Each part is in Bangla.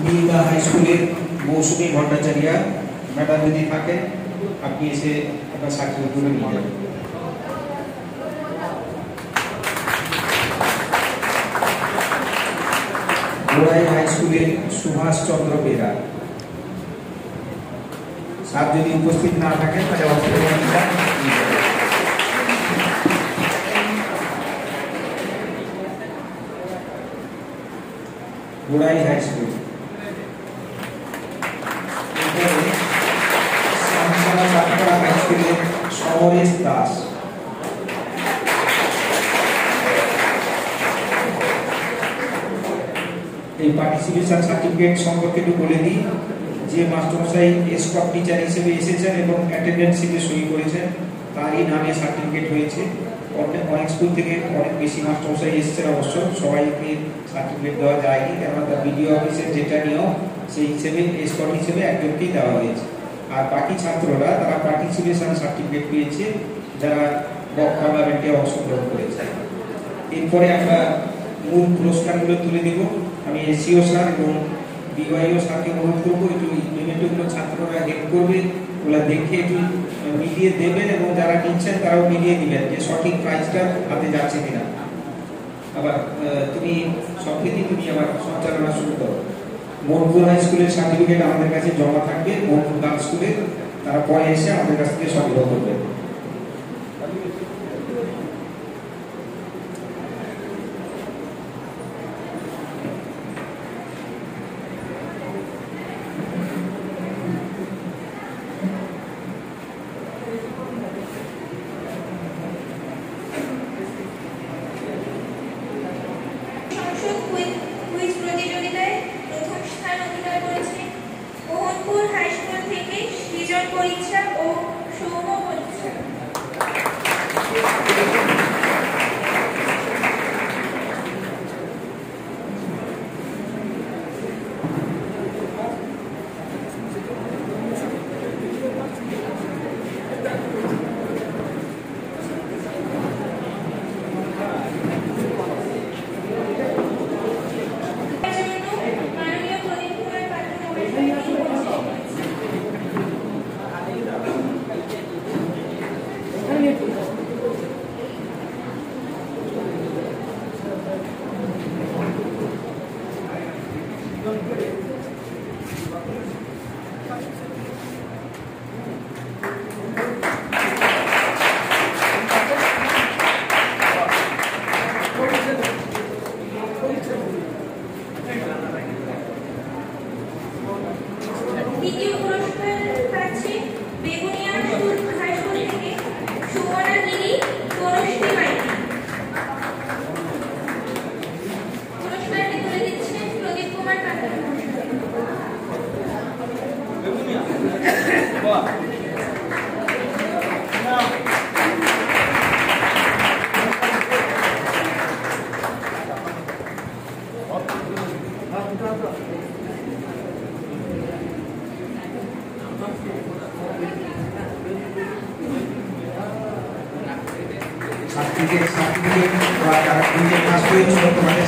নীলদা হাই স্কুলের মৌসুমী ভট্টাচার্য ম্যাডাম যদি থাকেন আপনি এসে আপনার সার্টিফিকেট তুলে নিয়ে যাবেন। গোড়াই হাই স্কুলের সুভাষ চন্দ্র বেরা স্যার যদি উপস্থিত না থাকেন তাহলে অংশগ্রহণটা গোড়াই হাই স্কুল হাই স্কুলের সমরেশ দাস এই পার্টিসিপেশন সার্টিফিকেট সম্পর্কে একটু বলে দিই যে মাস্টারমশাই এসকপ টিচার হিসেবে এসেছেন এবং অ্যাটেন্ডেন্স শিটে সই করেছেন তারই নামে সার্টিফিকেট হয়েছে। অনেক স্কুল থেকে অনেক বেশি মাস্টারমশাই এসেছেন, অবশ্য সবাইকে সার্টিফিকেট দেওয়া যায়নি, কেননা তার বিডিও অফিসের যেটা নিয়ম সেই হিসেবে এসকপ হিসেবে একজনকেই দেওয়া হয়েছে। আর বাকি ছাত্ররা তারা পার্টিসিপেশন সার্টিফিকেট পেয়েছে যারা মক টুর্নামেন্টে অংশগ্রহণ করেছে। এরপরে আমরা মূল পুরস্কারগুলো তুলে দেব। আমি এসিও স্যার এবং বিওয়াইও স্যারকে অনুরোধ করবো একটু ইভেন্টগুলো ছাত্ররা হেল্প করবে, ওগুলো দেখে একটু মিলিয়ে দেবেন এবং যারা নিচ্ছেন তারাও মিলিয়ে দিবেন যে সঠিক প্রাইসটা হাতে যাচ্ছে কিনা। আবার তুমি সম্প্রীতি তুমি আবার সঞ্চালনা শুরু করো। মোহনপুর হাই স্কুলের সার্টিফিকেট আমাদের কাছে জমা থাকবে, মোহনপুর গার্লস স্কুলে তারা পরে এসে আমাদের কাছ থেকে সংগ্রহ করবে। পরীক্ষা ও সৌম পরীক্ষা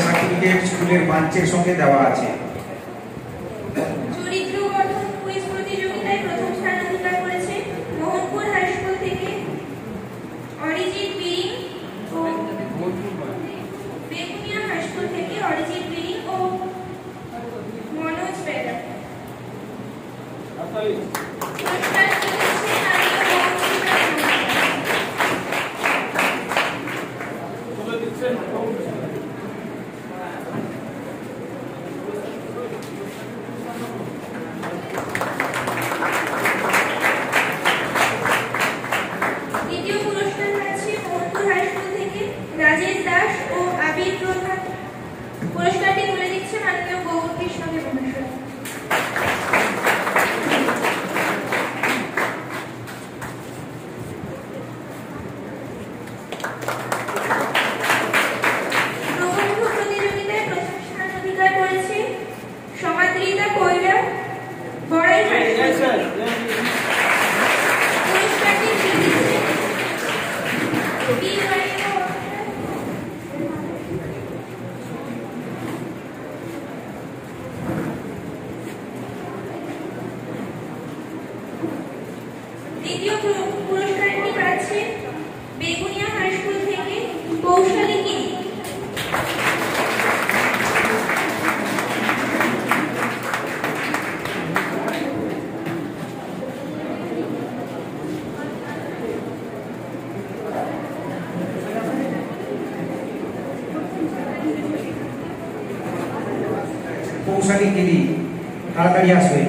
সার্টিফিকেট স্কুলের বাঞ্চের সঙ্গে দেওয়া আছে। চরিত্র গঠন কুইজ প্রতিযোগিতায় প্রথম স্থান অধিকার করেছে মোহনপুর হাই স্কুল থেকে অরিজিৎ বিরিং ও বেগুনিয়া হাই স্কুল থেকে অরিজিৎ বিরিং ও মনোজ বেরা। রাজেশ দাস ও আবির প্রধান। পুরস্কারটি তুলে দিচ্ছে মাননীয় গৌর কৃষ্ণ মহাশয়। প্রবন্ধ প্রতিযোগিতায় প্রথম স্থান অধিকার করেছে সমাদ্রিতা কইরা, বড়াই হাই স্কুল। পুরস্কারটি তুলে দিচ্ছে দ্বিতীয় পুরস্কারটি পাচ্ছে বেগুনিয়া হাই স্কুল থেকে কৌশলী গিরি। কৌশলী গিরি তাড়াতাড়ি আসবে।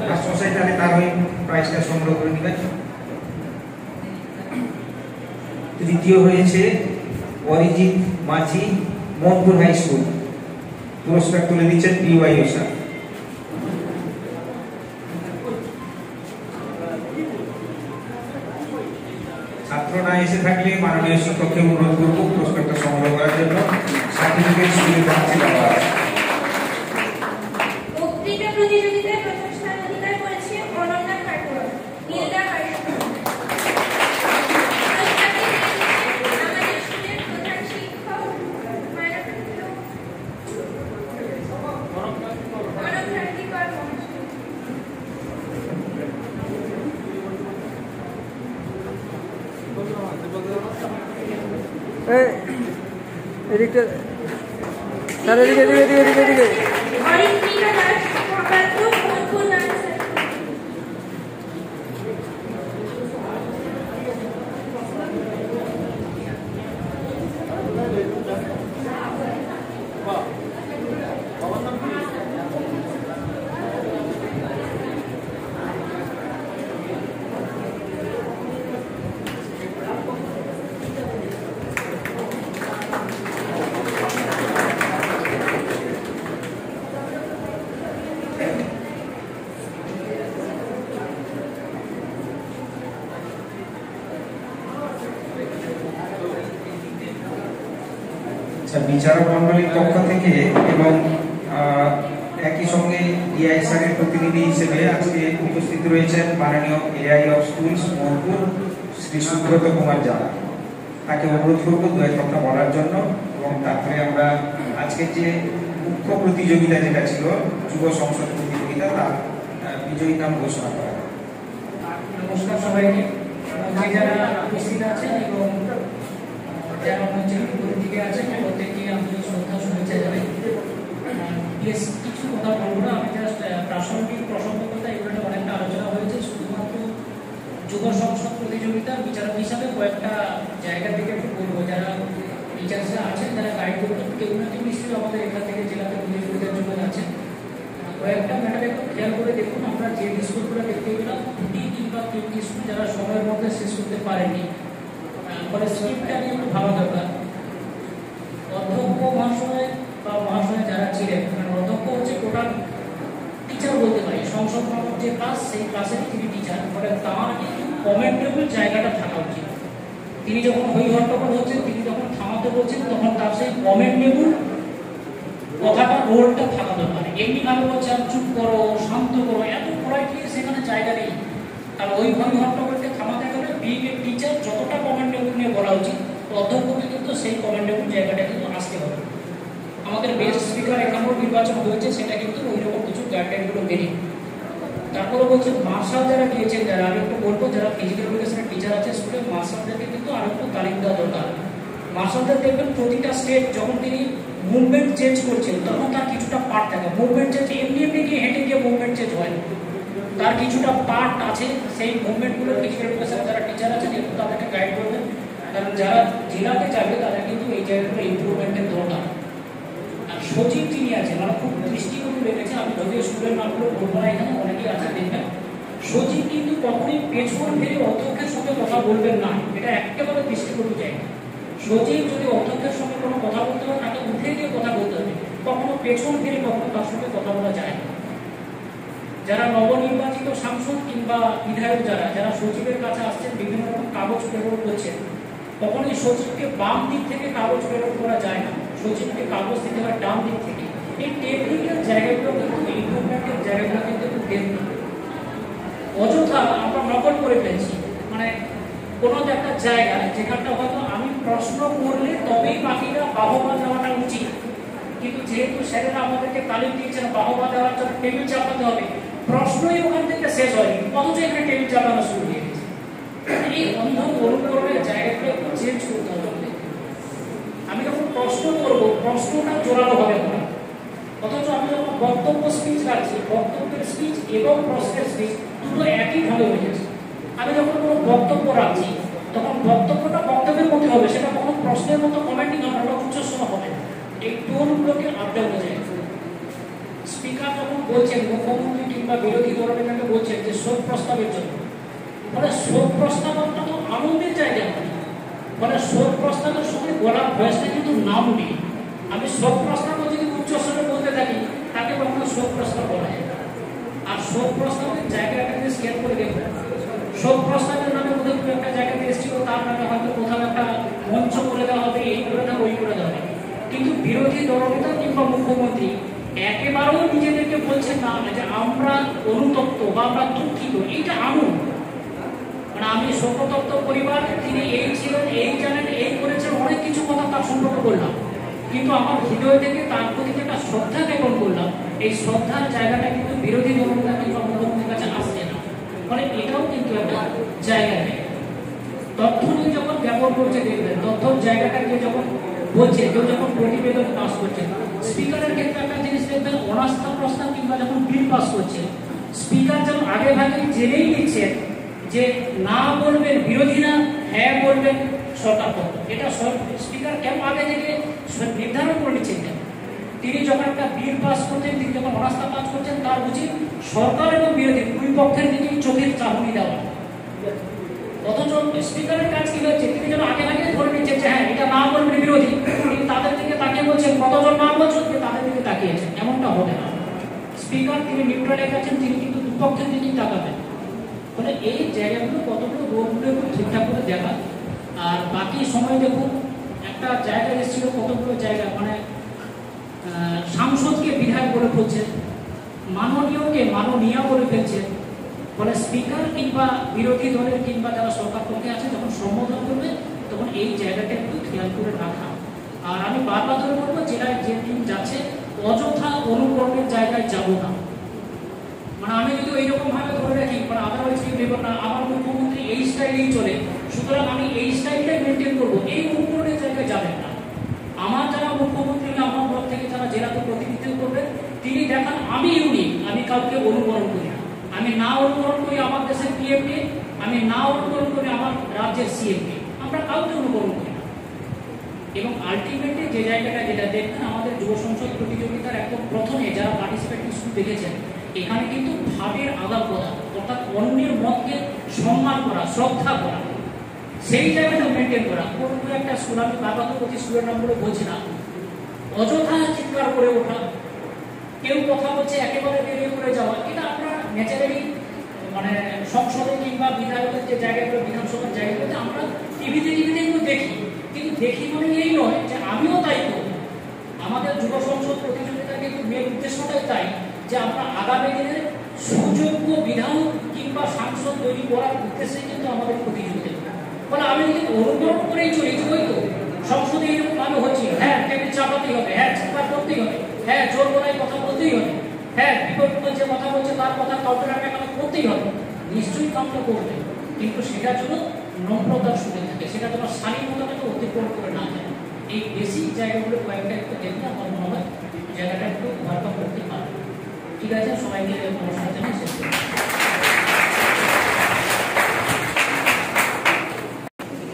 মাস্টারমশাই তাহলে তার ওই প্রাইজটা সংগ্রহ করে নেবেন। তৃতীয় হয়েছে অরিজিৎ মাঝি, মোহনপুর হাই স্কুল। পুরস্কার তুলে দিচ্ছেন পিওয়াই ওসা। ছাত্র না এসে থাকলে মাননীয় শিক্ষককে অনুরোধ করবো পুরস্কারটা সংগ্রহ করার জন্য। সার্টিফিকেট স্কুলে পাচ্ছে দেওয়া আছে। বক্তৃতা প্রতিযোগিতায় প্রথম স্থান অধিকার করেছে অনন্যা খাটুয়া, নীলদা হাই স্কুল। আমাদের স্কুলের প্রধান শিক্ষক মানবক্রান্তিকর মহাশয়। এদিকটা স্যার, এদিকে এদিকে এদিকে এদিকে অরিত্রিকা দাস, মহাপাত্র, মোহনপুর নার্সারি। বিচারক মন্ডলীর পক্ষ থেকে এবং একই সঙ্গে ডিআই স্যারের প্রতিনিধি হিসেবে আজকে উপস্থিত রয়েছেন মাননীয় AI of schools Mohanpur Shri Subrata Kumar জানা। তাকে অনুরোধ করবো দু এক কথা বলার জন্য, এবং তারপরে আমরা আজকের যে মুখ্য প্রতিযোগিতা যেটা ছিল যুব সংসদ প্রতিযোগিতা, তার বিজয়ী নাম ঘোষণা করা। নমস্কার সবাইকে, যারা উপস্থিত আছেন এবং যারা মঞ্চের দিকে আছেন প্রত্যেককে আমি শ্রদ্ধা শুভেচ্ছা জানাই। বেশ কিছু কথা বলবো না, আমি জাস্ট প্রাসঙ্গিক প্রসঙ্গতা এগুলো অনেকটা আলোচনা হয়েছে। শুধুমাত্র যুব সংসদ প্রতিযোগিতার বিচারক হিসাবে কয়েকটা জায়গা থেকে একটু বলবো। যারা টিচার্সরা আছেন, যারা গাইড করবেন, কেউ না কেউ নিশ্চয়ই আমাদের এখান থেকে জেলাতে প্রতিযোগিতার জন্য আছেন। কয়েকটা ম্যাটার একটু খেয়াল করে দেখুন। আমরা যে স্কুলগুলো দেখতে গেলাম, 2টি কিংবা 3টি স্কুল যারা সময়ের মধ্যে শেষ করতে পারেনি, ফলে স্ক্রিপ্টটা নিয়ে একটু ভাবা দরকার। অধ্যক্ষ মহাশয় বা মহাশয় যারা ছিলেন, কারণ অধ্যক্ষ হচ্ছে টোটাল টিচার বলতে পারি, সংসদ নামক যে ক্লাস, সেই ক্লাসেরই তিনি টিচার। ফলে তাঁর কিন্তু কমেন্টেবল জায়গাটা থাকা উচিত। তিনি যখন হই হট্টগোল হচ্ছেন, তিনি যখন থামাতে বলছেন, তখন তার সেই কমেন্টেবল কথাটা, রোলটা থাকা দরকার। এমনি ভাবে বলছে চুপ করো, শান্ত করো, এত পোলাইটলি সেখানে জায়গা নেই। কারণ ওই হই হট্টগোলকে থামাতে গেলে বিং এ টিচার যতটা কমেন্টেবল নিয়ে বলা উচিত, অধ্যক্ষকে কিন্তু সেই কমেন্টেবল জায়গাটা কিন্তু আসতে হবে। আমাদের বেস্ট স্পিকার এখানেও নির্বাচন হয়েছে, সেটা কিন্তু ওই রকম কিছু গাইডলাইনগুলো মেনে। তারপরে বলছে মার্শাল যারা গিয়েছেন, যারা আমি একটু বলবো, যারা ফিজিক্যাল এডুকেশনের টিচার আছে স্কুলে, মার্শালদেরকে কিন্তু আরো একটু তালিম দেওয়া দরকার। মার্শালদের দেখবেন প্রতিটা স্টেপ যখন তিনি মুভমেন্ট চেঞ্জ করছেন, তখন তার কিছুটা পার্ট থাকে। মুভমেন্ট চেঞ্জ এমনি এমনি গিয়ে হেঁটে গিয়ে মুভমেন্ট চেঞ্জ হয়, তার কিছুটা পার্ট আছে। সেই মুভমেন্টগুলো ফিজিক্যাল এডুকেশনের যারা টিচার আছেন একটু তাদেরকে গাইড করবেন, কারণ যারা জেলাতে যাবে তাদের কিন্তু এই জায়গাগুলো ইমপ্রুভমেন্টের দরকার। আর সচিব যিনি আছেন, মানে খুব দৃষ্টিকটু লেগেছে, আমি যদিও স্কুলের নামগুলো বলবো না, এখানে অনেকেই আছে দেখবেন, সচিব কিন্তু কখনোই পেছন ফিরে অধ্যক্ষের সঙ্গে কথা বলবেন না, এটা একেবারে দৃষ্টিকটু জায়গা। সচিব যদি অধ্যক্ষের সঙ্গে কোনো কথা বলতে হয়, তাকে উঠে গিয়ে কথা বলতে হবে, কখনো পেছন ফিরে কখনো তার সঙ্গে কথা বলা যায় না। যারা নবনির্বাচিত সাংসদ কিংবা বিধায়ক যারা সচিবের কাছে আসছেন, বিভিন্ন রকম কাগজ প্রেরণ করছেন, কখনোই সচিবকে বাম দিক থেকে কাগজ প্রেরণ করা যায় না, সচিবকে কাগজ দিতে হয় ডান দিক থেকে। এই টেকনিক্যাল জায়গাগুলো কিন্তু ইমপ্রুভমেন্টের জায়গাগুলো কিন্তু একটু দেখুন। অযথা আমরা নকল করে ফেলছি, মানে কোনো একটা জায়গা যেখানটা হয়তো আমি প্রশ্ন করলে তবেই বাকিরা বাহবা দেওয়াটা উচিত, কিন্তু যেহেতু স্যারেরা আমাদেরকে তালিম দিয়েছেন বাহবা দেওয়ার জন্য টেবিল চাপাতে হবে, প্রশ্নই ওখান থেকে শেষ হয়, অথচ এখানে টেবিল চাপানো শুরু হয়ে গেছে। এই অন্ধ অনুকরণের জায়গাটা একটু চেঞ্জ করতে হবে। আমি যখন প্রশ্ন করবো, প্রশ্নটা জোরালো হবে না, অথচ আমি যখন বক্তব্য স্পিচ রাখছি, বক্তব্যের স্পিচ এবং প্রশ্নের স্পিচ দুটো একই ভাবে হয়ে যাচ্ছে। আমি যখন কোনো বক্তব্য রাখছি, তখন বক্তব্যটা বক্তব্যের মধ্যে হবে, সেটা কোনো প্রশ্নের মতো কমেন্টিং হবে না, উচ্চস্বর হবে না। এই টোনগুলোকে আপডেট হয়ে যায়। স্পিকার যখন বলছেন, মুখ্যমন্ত্রী কিংবা বিরোধী দলনেতাকে বলছেন যে শোক প্রস্তাবের জন্য, ফলে শোক প্রস্তাবটা তো আনন্দের জায়গা নয়, ফলে শোক প্রস্তাবের সময় বলার ভয়েসটা কিন্তু নাম নেই। আমি শোক প্রস্তাব যদি উচ্চস্বরে বলতে থাকি, তাকে কখনো শোক প্রস্তাব বলা যায় না। আর শোক প্রস্তাবের জায়গাটাকে স্কেল করে দেখবেন, শোক প্রস্তাবের নামে কোথাও একটা জায়গাতে এসেছিল, তার নামে হয়তো কোথাও একটা মঞ্চ করে দেওয়া হবে, এই করে দেওয়া, ওই করে দেওয়া হবে। কিন্তু বিরোধী দলনেতা কিংবা মুখ্যমন্ত্রী একেবারেও নিজেদেরকে বলছেন না যে আমরা অনুতপ্ত বা আমরা দুঃখিত, এইটা আনুন। মানে আমি শোকতপ্ত পরিবার, তিনি এই ছিলেন, এই জানেন, এই করেছেন, অনেক কিছু কথা তার সম্পর্কে বললাম, কিন্তু আমার হৃদয় থেকে তার প্রতি একটা শ্রদ্ধা জ্ঞাপন করলাম। এই শ্রদ্ধার জায়গাটা কিন্তু বিরোধী দলনেতা কিংবা মুখ্যমন্ত্রীর কাছে আসছে না, মানে এটাও কিন্তু একটা জায়গা নেই। তথ্য নিয়ে যখন জ্ঞাপন করছে, দেখবেন তথ্যর জায়গাটা নিয়ে যখন বলছে, কেউ যখন প্রতিবেদন পাস করছে, স্পিকারের ক্ষেত্রে একটা জিনিস দেখবেন, অনাস্থা প্রস্তাব কিংবা যখন বিল পাস করছে, স্পিকার যেন আগে ভাগে জেনেই নিচ্ছেন যে না বলবেন বিরোধীরা, হ্যাঁ বলবেন সরকার পক্ষ। এটা স্পিকার কেন আগে থেকে নির্ধারণ করে নিচ্ছেন কেন? তিনি যখন একটা বিল পাস করছেন, তিনি যখন অনাস্থা পাস করছেন, তার উচিত সরকার এবং বিরোধী দুই পক্ষের দিকে চোখের চাহনি দেওয়া। অথচ স্পিকারের কাজ কি হচ্ছে, তিনি যেন আগে আগে ধরে নিচ্ছেন যে হ্যাঁ এটা না বলবেন বিরোধী, তিনি তাদের দিকে তাকিয়ে বলছেন, কতজন না বলছেন তাদের দিকে তাকিয়েছেন। এমনটা হবে না। স্পিকার তিনি নিউট্রালে গেছেন, তিনি কিন্তু দুপক্ষের দিকেই তাকাবেন। ফলে এই জায়গাগুলো কতগুলো রোগগুলো একটু ঠিকঠাক করে দেখা। আর বাকি সময় দেখুন, একটা জায়গা এসেছিল, কতগুলো জায়গা মানে সাংসদকে বিধায়ক বলে ফেলছেন, মাননীয়কে মাননীয়া বলে ফেলছেন। ফলে স্পিকার কিংবা বিরোধী দলের কিংবা যারা সরকার পক্ষে আছে, যখন সম্বোধন করবে, তখন এই জায়গাটা একটু খেয়াল করে রাখা। আর আমি বারবার ধরে বলবো, জেলায় যে টিম যাচ্ছে, অযথা অনুকরণের জায়গায় যাব না। মানে আমি যদি এইরকম ভাবে ধরে রাখি, মানে আদারওয়াইজ কি নেব না, আমার মুখ্যমন্ত্রী এই স্টাইলেই চলে, সুতরাং আমি এই স্টাইলটাই মেনটেন করবো, এই অনুকরণের জায়গায় যাবেন না। আমার যারা মুখ্যমন্ত্রী আমার ব্লক থেকে যারা জেলাকে প্রতিনিধিত্ব করবেন, তিনি দেখান আমি ইউনিক, আমি কাউকে অনুকরণ করি না। আমি না অনুকরণ করি আমার দেশের পিএমকে, আমি না অনুকরণ করি আমার রাজ্যের সিএমকে, আমরা কাউকে অনুকরণ করি না। এবং আলটিমেটলি যে জায়গাটা যেটা দেখবেন, আমাদের যুব সংসদ প্রতিযোগিতার একদম প্রথমে যারা পার্টিসিপেটিং স্কুল দেখেছেন, এখানে কিন্তু ভাবের আদান প্রদান, অর্থাৎ অন্যের মতকে সম্মান করা, শ্রদ্ধা করা, সেই জায়গাটা মেনটেন করা। কোনো একটা স্কুল, আমি বারবার প্রতি স্কুলের নামগুলো বলছি না, অযথা চিৎকার করে ওঠা, কেউ কথা বলছে একেবারে বেরিয়ে পড়ে যাওয়া, এটা আমরা ন্যাচারালি মানে সংসদে কিংবা বিধায়কের যে জায়গাগুলো, বিধানসভার জায়গাগুলোতে আমরা টিভিতে এগুলো দেখি, কিন্তু দেখি মানে এই নয় যে আমিও তাই করব। আমাদের যুব সংসদ প্রতিযোগিতার কিন্তু মেন উদ্দেশ্যটাই তাই যে আমরা আগামী দিনের সুযোগ্য বিধায়ক কিংবা সাংসদ তৈরি করার উদ্দেশ্যে কিন্তু আমাদের প্রতিযোগিতা। ফলে আমি যদি অনুকরণ করেই চলি, ওই তো সংসদে এরকম ভাবে হচ্ছে, হ্যাঁ টেবিল চাপাতেই হবে, হ্যাঁ চিৎকার করতেই হবে, হ্যাঁ জোর গলায় কথা বলতেই হবে, হ্যাঁ বিপরীত যে কথা বলছে তার কথা কাউকে করতেই হবে, নিশ্চয়ই কামটা করবে, কিন্তু সেটার জন্য নম্রতার সুযোগ থাকে, সেটা তোমার শালীনতাটাকে অতিক্রম করে না যায়। এই বেসিক জায়গাগুলো কয়েকটা একটু দেখলে আমার মনে হয় জায়গাটা একটু ওয়ার্কআপ করতে পারবে। ঠিক আছে, সবাই মিলে অনুষ্ঠান জানিয়ে শেষ করি।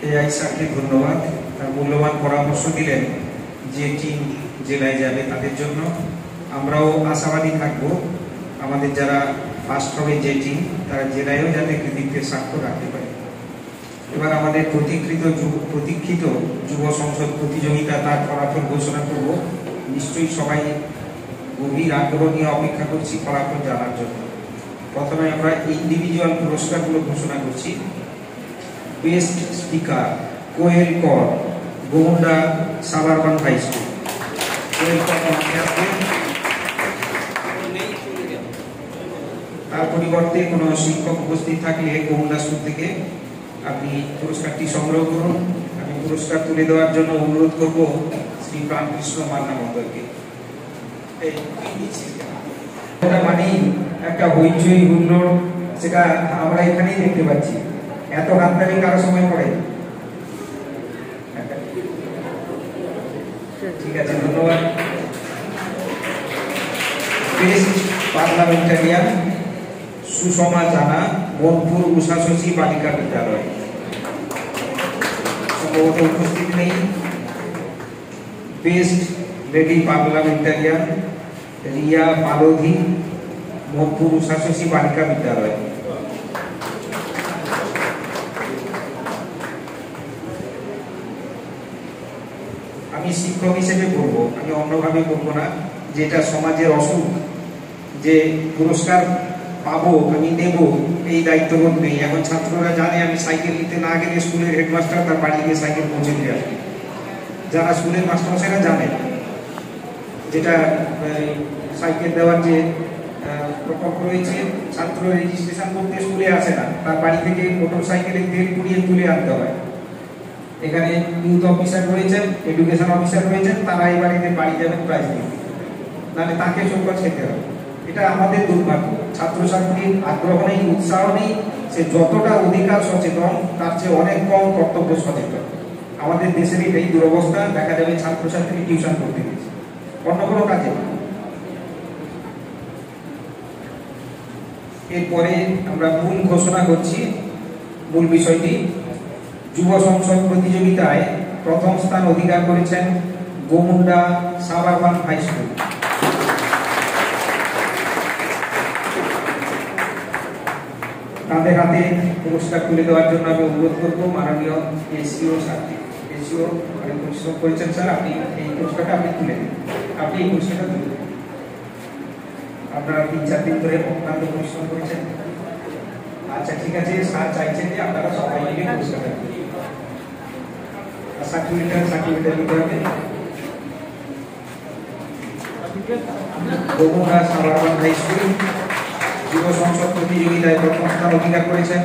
এআই স্যারকে ধন্যবাদ, তার মূল্যবান পরামর্শ দিলেন যে টিম জেলায় যাবে তাদের জন্য। আমরাও আশাবাদী থাকবো, আমাদের যারা ফার্স্ট হবে যে টিম, তারা জেলায়ও যাতে কৃতিত্বের স্বাক্ষর রাখতে পারে। এবার আমাদের প্রতীক্ষিত যুব সংসদ প্রতিযোগিতা, তার ফলাফল ঘোষণা করব। নিশ্চয়ই সবাই গভীর আগ্রহ নিয়ে অপেক্ষা করছি ফলাফল জানার জন্য। প্রথমে আমরা ইন্ডিভিজুয়াল পুরস্কারগুলো ঘোষণা করছি। বেস্ট স্পিকার কোয়েল কর, গোমুন্ডা সাবারবান হাই স্কুল। কোয়েল কর তার পরিবর্তে কোনো শিক্ষক উপস্থিত থাকলে গোমুন্ডা স্কুল থেকে আপনি পুরস্কারটি সংগ্রহ করুন। আমি পুরস্কার তুলে দেওয়ার জন্য অনুরোধ করব শ্রী প্রাণকৃষ্ণ মান্না মহোদয়কে। মানেই একটা হইচই হুল্লোড়, সেটা আমরা এখানেই দেখতে পাচ্ছি। এত হাততালি কারো সময় পড়ে? ঠিক আছে, ধন্যবাদ। বেস্ট পার্লামেন্টারিয়ান সুষমা জানা, বোলপুর উষাশশী বালিকা বিদ্যালয়। সম্ভবত উপস্থিত নেই। Best lady parliamentarian Riya Maldhi, Bolpur Ushashashi Balika Vidyalaya. আমি শিক্ষক হিসেবে বলবো, আমি অন্যভাবে বলবো না, যেটা সমাজের অসুখ, যে পুরস্কার পাবো আমি নেব এই দায়িত্ববোধ নেই। এখন ছাত্ররা জানে আমি সাইকেল নিতে না গেলে স্কুলের হেডমাস্টার তার বাড়ি গিয়ে সাইকেল পৌঁছে দিয়ে আসবে। যারা স্কুলের মাস্টারমশাইরা জানেন যেটা সাইকেল দেওয়ার যে প্রকল্প রয়েছে, ছাত্র রেজিস্ট্রেশন করতে স্কুলে আসে না, তার বাড়ি থেকে মোটর সাইকেলে তেল পুড়িয়ে তুলে আনতে হয়। এখানে ইউথ অফিসার রয়েছেন, এডুকেশন অফিসার রয়েছেন, তারা এই বাড়িতে বাড়ি যাবেন প্রাইজ দিতে, নাহলে তাকে চৌকাজ খেতে হবে। এটা আমাদের দুর্ভাগ্য। ছাত্রছাত্রীর আগ্রহ নেই, উৎসাহ নেই, সে যতটা অধিকার সচেতন তার চেয়ে অনেক কম কর্তব্য সচেতন। আমাদের দেশের এই দুরবস্থা। দেখা যাবে ছাত্রছাত্রী টিউশন করতে গেছে, অন্য কোনো কাজে না। এরপরে আমরা মূল ঘোষণা করছি। মূল বিষয়টি, যুব সংসদ প্রতিযোগিতায় প্রথম স্থান অধিকার করেছেন গোমুন্ডা সাবারবান হাই স্কুল। তাদের হাতে পুরস্কার তুলে দেওয়ার জন্য আমি অনুরোধ করবো মাননীয় এসিও স্যারকে। এসিও অনেক পরিশ্রম করেছেন স্যার, আপনি এই পুরস্কারটা আপনি তুলে দিন। আপনি এই পুরস্কারটা তুলে দিন। আপনারা 3-4 দিন ধরে অত্যন্ত পরিশ্রম করেছেন। আচ্ছা ঠিক আছে, স্যার চাইছেন যে আপনারা সবাই মিলে পুরস্কারটা দিন। সার্টিফিকেট দিতে হবে। গোমুন্ডা সাবারবান হাই স্কুল যুব সংসদ প্রতিযোগিতায় প্রথম স্থান অধিকার করেছেন।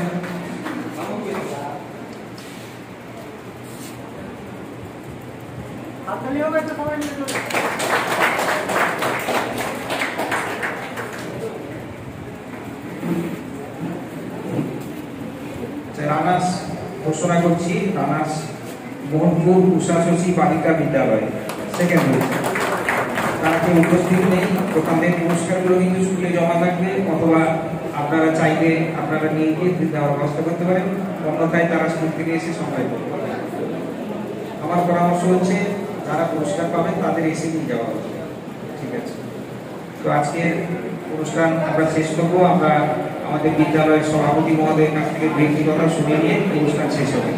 রানার্স ঘোষণা করছি, রানার্স মোহনপুর উষাশশী বালিকা বিদ্যালয় সেকেন্ড হয়েছে। তারা কেউ উপস্থিত নেই, তো তাদের পুরস্কারগুলো কিন্তু স্কুলে জমা থাকবে, অথবা আপনারা চাইলে আপনারা নিয়ে গিয়ে দেওয়ার ব্যবস্থা করতে পারেন, অন্যথায় তারা স্কুল থেকে এসে সংগ্রহ করতে পারেন। আমার পরামর্শ হচ্ছে যারা পুরস্কার পাবেন তাদের এসে নিয়ে যাওয়া উচিত। ঠিক আছে, তো আজকের অনুষ্ঠান আমরা শেষ করবো। আমরা আমাদের বিদ্যালয়ের সভাপতি মহোদয়ের কাছ থেকে ব্যক্তিগত শুনে নিয়ে অনুষ্ঠান শেষ হবে।